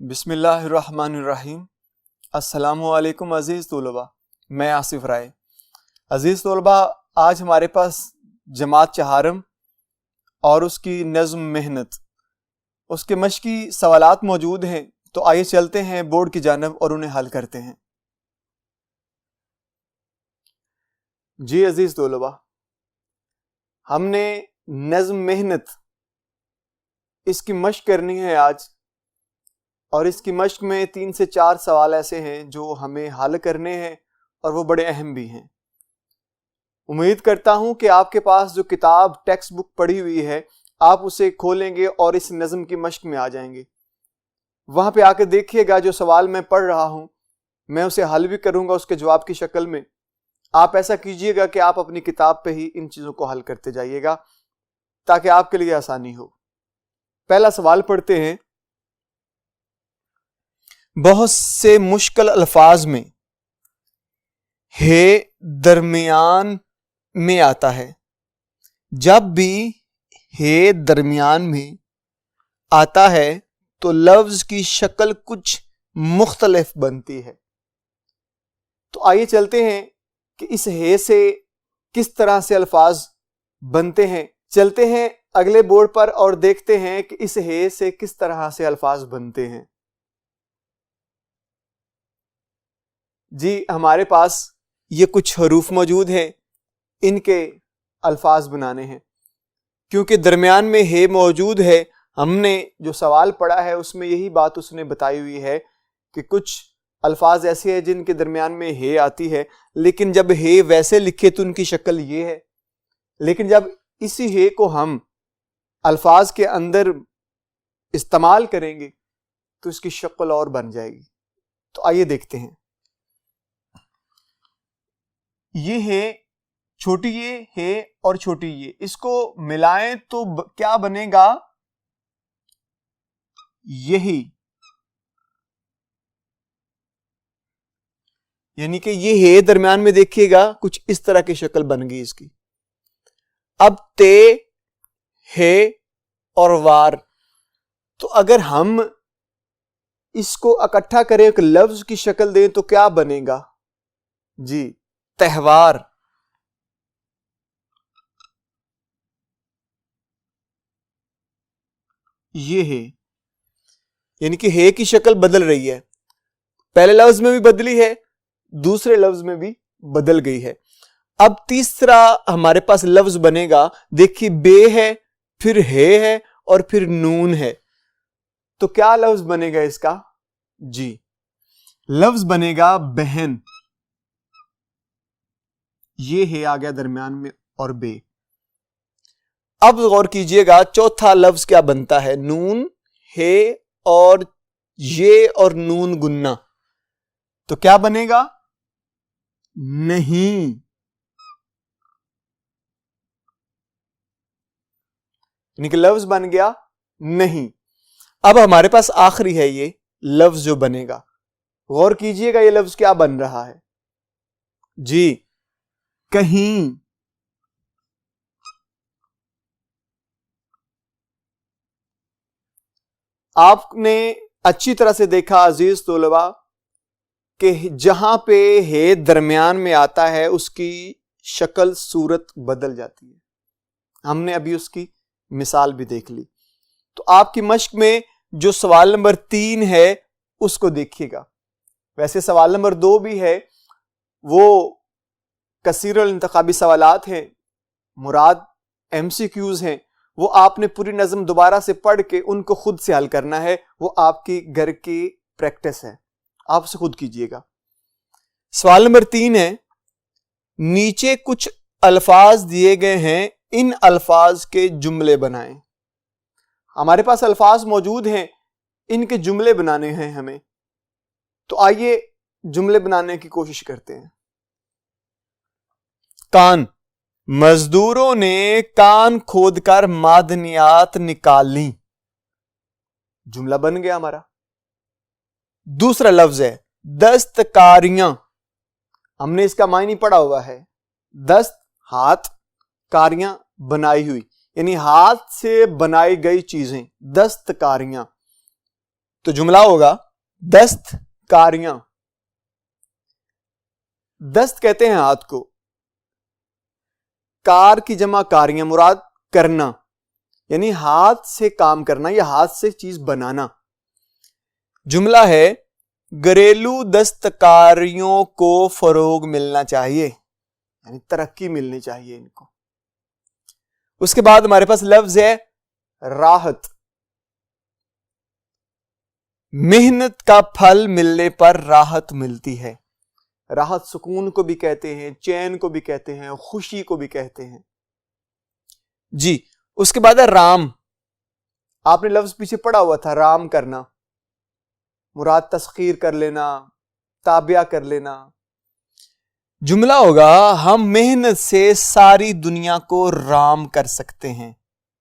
بسم اللہ الرحمن الرحیم۔ السلام علیکم عزیز طلباء، میں آصف رائے۔ عزیز طلباء، آج ہمارے پاس جماعت چہارم اور اس کی نظم محنت، اس کے مشقی سوالات موجود ہیں، تو آئیے چلتے ہیں بورڈ کی جانب اور انہیں حل کرتے ہیں۔ جی عزیز طلباء، ہم نے نظم محنت اس کی مشق کرنی ہے آج، اور اس کی مشق میں 3 سے 4 سوال ایسے ہیں جو ہمیں حل کرنے ہیں اور وہ بڑے اہم بھی ہیں۔ امید کرتا ہوں کہ آپ کے پاس جو کتاب ٹیکسٹ بک پڑھی ہوئی ہے، آپ اسے کھولیں گے اور اس نظم کی مشق میں آ جائیں گے۔ وہاں پہ آ کے دیکھیے گا جو سوال میں پڑھ رہا ہوں، میں اسے حل بھی کروں گا اس کے جواب کی شکل میں۔ آپ ایسا کیجئے گا کہ آپ اپنی کتاب پہ ہی ان چیزوں کو حل کرتے جائیے گا تاکہ آپ کے لیے آسانی ہو۔ پہلا سوال پڑھتے ہیں۔ بہت سے مشکل الفاظ میں ہے درمیان میں آتا ہے۔ جب بھی ہے درمیان میں آتا ہے تو لفظ کی شکل کچھ مختلف بنتی ہے۔ تو آئیے چلتے ہیں کہ اس ہے سے کس طرح سے الفاظ بنتے ہیں۔ چلتے ہیں اگلے بورڈ پر اور دیکھتے ہیں کہ اس ہے سے کس طرح سے الفاظ بنتے ہیں۔ جی ہمارے پاس یہ کچھ حروف موجود ہیں، ان کے الفاظ بنانے ہیں۔ کیونکہ درمیان میں ہے موجود ہے، ہم نے جو سوال پڑھا ہے اس میں یہی بات اس نے بتائی ہوئی ہے کہ کچھ الفاظ ایسے ہیں جن کے درمیان میں ہے آتی ہے، لیکن جب ہے ویسے لکھے تو ان کی شکل یہ ہے، لیکن جب اسی ہے کو ہم الفاظ کے اندر استعمال کریں گے تو اس کی شکل اور بن جائے گی۔ تو آئیے دیکھتے ہیں۔ یہ ہے چھوٹی یہ ہے اور چھوٹی یہ، اس کو ملائیں تو کیا بنے گا؟ یہی، یعنی کہ یہ ہے درمیان میں دیکھیے گا کچھ اس طرح کی شکل بن گئی اس کی۔ اب تے ہے اور وار، تو اگر ہم اس کو اکٹھا کریں ایک لفظ کی شکل دیں تو کیا بنے گا؟ جی تہوار۔ یہ ہے، یعنی کہ ہے کی شکل بدل رہی ہے، پہلے لفظ میں بھی بدلی ہے، دوسرے لفظ میں بھی بدل گئی ہے۔ اب تیسرا ہمارے پاس لفظ بنے گا، دیکھیے بے ہے، پھر ہے اور پھر نون ہے، تو کیا لفظ بنے گا اس کا؟ جی لفظ بنے گا بہن۔ یہ ہے آ گیا درمیان میں اور بے۔ اب غور کیجئے گا چوتھا لفظ کیا بنتا ہے؟ نون ہے اور یہ اور نون گننا، تو کیا بنے گا؟ نہیں۔ یعنی کہ لفظ بن گیا نہیں۔ اب ہمارے پاس آخری ہے یہ لفظ جو بنے گا، غور کیجئے گا یہ لفظ کیا بن رہا ہے؟ جی کہیں۔ آپ نے اچھی طرح سے دیکھا عزیز طلباء کہ جہاں پہ ہے درمیان میں آتا ہے اس کی شکل صورت بدل جاتی ہے۔ ہم نے ابھی اس کی مثال بھی دیکھ لی۔ تو آپ کی مشق میں جو سوال نمبر 3 ہے اس کو دیکھیے گا۔ ویسے سوال نمبر 2 بھی ہے، وہ کثیر الانتخابی سوالات ہیں، مراد MCQs ہیں، وہ آپ نے پوری نظم دوبارہ سے پڑھ کے ان کو خود سے حل کرنا ہے، وہ آپ کی گھر کی پریکٹس ہے، آپ اسے خود کیجئے گا۔ سوال نمبر 3 ہے، نیچے کچھ الفاظ دیے گئے ہیں، ان الفاظ کے جملے بنائیں۔ ہمارے پاس الفاظ موجود ہیں، ان کے جملے بنانے ہیں ہمیں، تو آئیے جملے بنانے کی کوشش کرتے ہیں۔ کان، مزدوروں نے کان کھود کر معدنیات نکالیں، جملہ بن گیا ہمارا۔ دوسرا لفظ ہے دستکاریاں، ہم نے اس کا معنی پڑھا ہوا ہے، دست ہاتھ، کاریاں بنائی ہوئی، یعنی ہاتھ سے بنائی گئی چیزیں، دستکاریاں۔ تو جملہ ہوگا دستکاریاں. دست کہتے ہیں ہاتھ کو, کار کی جمع کاریاں, مراد کرنا, یعنی ہاتھ سے کام کرنا یا ہاتھ سے چیز بنانا. جملہ ہے گھریلو دستکاریوں کو فروغ ملنا چاہیے, یعنی ترقی ملنی چاہیے ان کو. اس کے بعد ہمارے پاس لفظ ہے راحت. محنت کا پھل ملنے پر راحت ملتی ہے. راحت سکون کو بھی کہتے ہیں, چین کو بھی کہتے ہیں, خوشی کو بھی کہتے ہیں. جی, اس کے بعد ہے رام. آپ نے لفظ پیچھے پڑھا ہوا تھا, رام کرنا, مراد تسخیر کر لینا, تابعہ کر لینا. جملہ ہوگا ہم محنت سے ساری دنیا کو رام کر سکتے ہیں,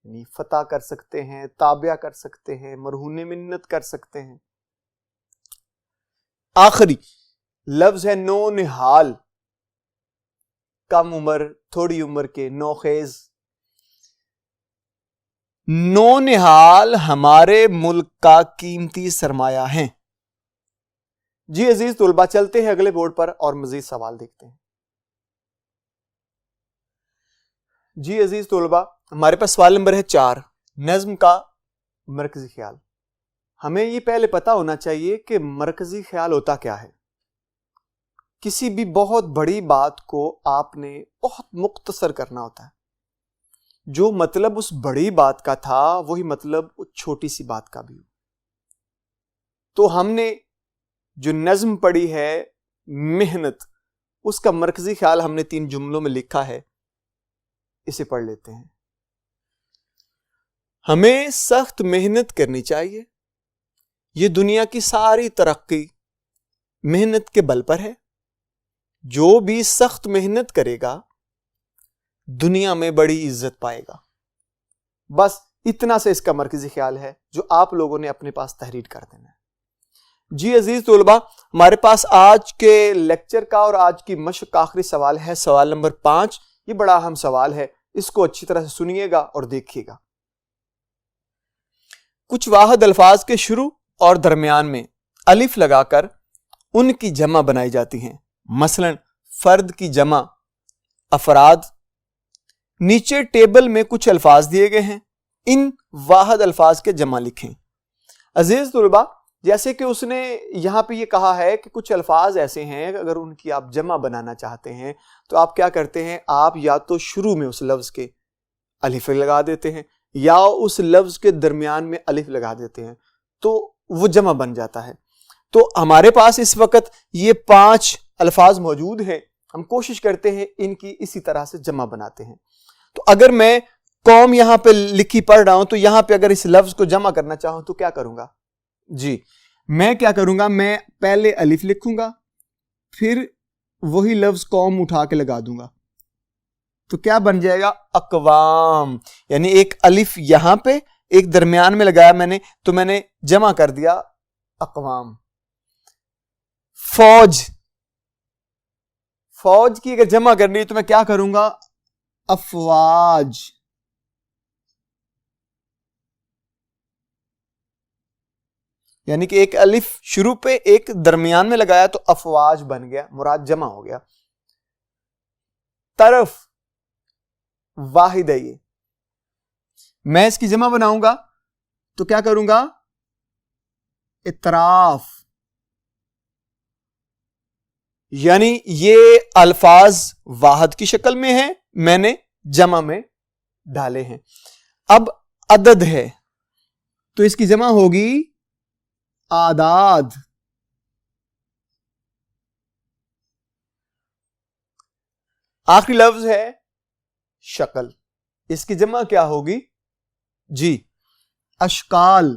یعنی فتح کر سکتے ہیں, تابعہ کر سکتے ہیں, مرہون منت کر سکتے ہیں. آخری لفظ ہے نو نہال. کم عمر, تھوڑی عمر کے, نوخیز. نو نہال ہمارے ملک کا قیمتی سرمایہ ہیں. جی عزیز طلبہ, چلتے ہیں اگلے بورڈ پر اور مزید سوال دیکھتے ہیں. جی عزیز طلبہ, ہمارے پاس سوال نمبر ہے 4, نظم کا مرکزی خیال. ہمیں یہ پہلے پتا ہونا چاہیے کہ مرکزی خیال ہوتا کیا ہے. کسی بھی بہت بڑی بات کو آپ نے بہت مختصر کرنا ہوتا ہے. جو مطلب اس بڑی بات کا تھا وہی مطلب اس چھوٹی سی بات کا بھی ہو. تو ہم نے جو نظم پڑھی ہے محنت, اس کا مرکزی خیال ہم نے 3 جملوں میں لکھا ہے, اسے پڑھ لیتے ہیں. ہمیں سخت محنت کرنی چاہیے. یہ دنیا کی ساری ترقی محنت کے بل پر ہے. جو بھی سخت محنت کرے گا دنیا میں بڑی عزت پائے گا. بس اتنا سے اس کا مرکزی خیال ہے جو آپ لوگوں نے اپنے پاس تحریر کر دینا ہے. جی عزیز طلبہ, ہمارے پاس آج کے لیکچر کا اور آج کی مشق کا آخری سوال ہے, سوال نمبر 5. یہ بڑا اہم سوال ہے, اس کو اچھی طرح سے سنیے گا اور دیکھیے گا. کچھ واحد الفاظ کے شروع اور درمیان میں الف لگا کر ان کی جمع بنائی جاتی ہیں. مثلا فرد کی جمع افراد. نیچے ٹیبل میں کچھ الفاظ دیے گئے ہیں, ان واحد الفاظ کے جمع لکھیں. عزیز طلبہ, جیسے کہ اس نے یہاں پہ یہ کہا ہے کہ کچھ الفاظ ایسے ہیں اگر ان کی آپ جمع بنانا چاہتے ہیں تو آپ کیا کرتے ہیں, آپ یا تو شروع میں اس لفظ کے الف لگا دیتے ہیں یا اس لفظ کے درمیان میں الف لگا دیتے ہیں, تو وہ جمع بن جاتا ہے. تو ہمارے پاس اس وقت یہ 5 الفاظ موجود ہیں, ہم کوشش کرتے ہیں ان کی اسی طرح سے جمع بناتے ہیں. تو اگر میں قوم یہاں پہ لکھی پڑھ رہا ہوں تو یہاں پہ اگر اس لفظ کو جمع کرنا چاہوں تو کیا کروں گا؟ جی میں کیا کروں گا, میں پہلے الف لکھوں گا, پھر وہی لفظ قوم اٹھا کے لگا دوں گا, تو کیا بن جائے گا؟ اقوام. یعنی ایک الف یہاں پہ, ایک درمیان میں لگایا میں نے, تو میں نے جمع کر دیا اقوام. فوج, فوج کی اگر جمع کرنی ہے تو میں کیا کروں گا؟ افواج. یعنی کہ ایک الف شروع پہ ایک درمیان میں لگایا تو افواج بن گیا, مراد جمع ہو گیا. طرف واحد ہے, یہ میں اس کی جمع بناؤں گا تو کیا کروں گا؟ اطراف. یعنی یہ الفاظ واحد کی شکل میں ہیں, میں نے جمع میں ڈالے ہیں. اب عدد ہے تو اس کی جمع ہوگی اعداد. آخری لفظ ہے شکل, اس کی جمع کیا ہوگی؟ جی اشکال.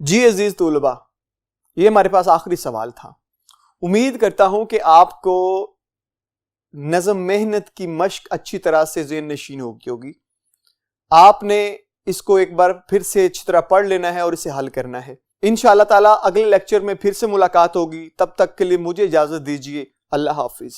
جی عزیز طلبہ, یہ ہمارے پاس آخری سوال تھا. امید کرتا ہوں کہ آپ کو نظم محنت کی مشق اچھی طرح سے ذہن نشین ہوگی. آپ نے اس کو ایک بار پھر سے اچھی طرح پڑھ لینا ہے اور اسے حل کرنا ہے. انشاءاللہ تعالیٰ اگلے لیکچر میں پھر سے ملاقات ہوگی. تب تک کے لیے مجھے اجازت دیجیے. اللہ حافظ.